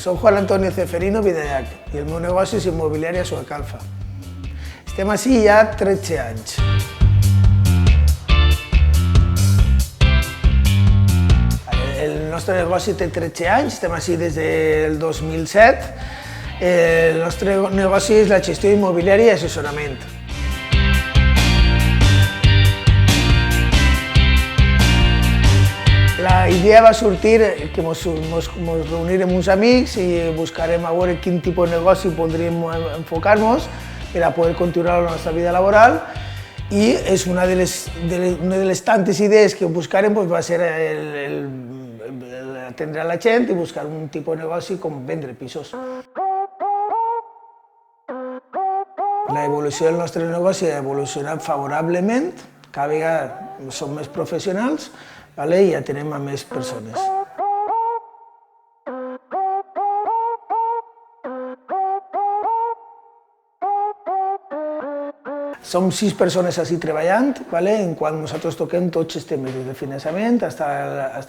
Soc Juan Antonio Ceferino Vidallac i el meu negoci és Immobiliària Suecalfa. Estem ací ja 13 anys. El nostre negoci té 13 anys, estem ací des del 2007. El nostre negoci és la gestió immobiliària i assessorament. La idea va sortir que ens reunirem uns amics i buscarem a veure quin tipus de negoci podríem enfocar-nos per a poder continuar la nostra vida laboral, i és una de les tantes idees que buscarem va ser atendre a la gent i buscar un tipus de negoci com vendre pisos. L'evolució del nostre negoci ha evolucionat favorablement, cada vegada som més professionals i atenem a més persones. Som 6 persones així treballant, en quan nosaltres toquem tots els temes, des de finançament fins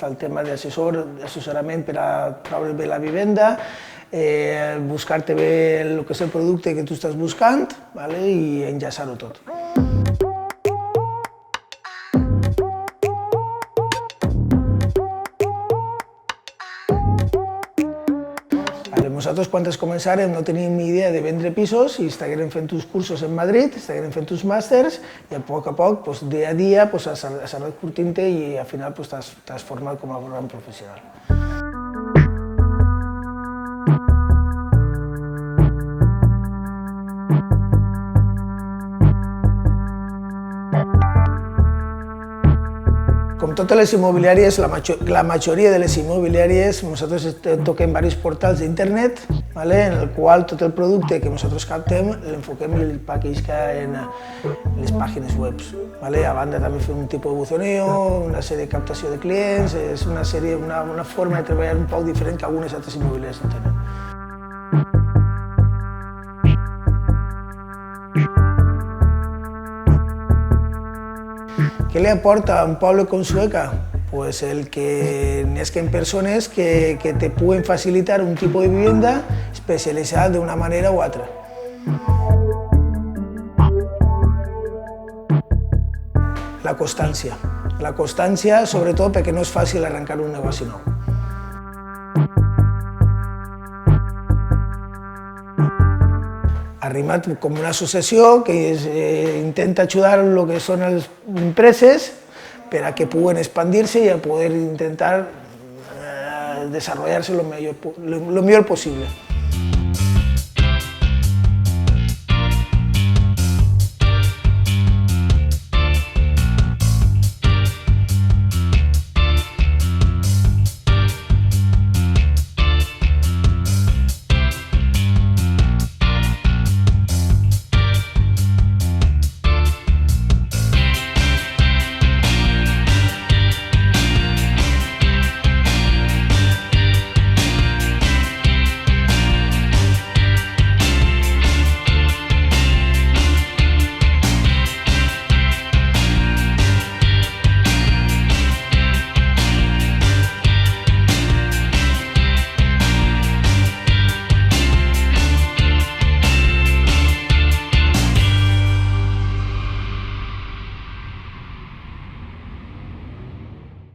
al tema d'assessorament per a trobar bé la vivenda, buscar-te bé el que és el producte que tu estàs buscant i enllaçar-ho tot. Nosaltres, quan començàrem, no teníem ni idea de vendre pisos i estàvem fent uns cursos en Madrid, estàvem fent uns màsters i a poc, dia a dia, has anat curtint-te i al final t'has format com a gran professional. Com totes les immobiliàries, la majoria de les immobiliàries, nosaltres toquem diversos portals d'internet, en el qual tot el producte que nosaltres captem l'enfoquem i el package en les pàgines web. A banda també fem un tipus de buzoneo, una sèrie de captació de clients, és una forma de treballar un poc diferent que algunes altres immobiliàries no tenen. Què li aporta a un poble com Sueca? El que nazquen persones que te puguen facilitar un tipus de vivienda especialitzada d'una manera o altra. La constància. La constància, sobretot, perquè no és fàcil arrencar un negoci nou. Arrimat com una associació que intenta ajudar el que són les empreses per a que puguen expandir-se i a poder intentar desenvolupar-se el millor possible.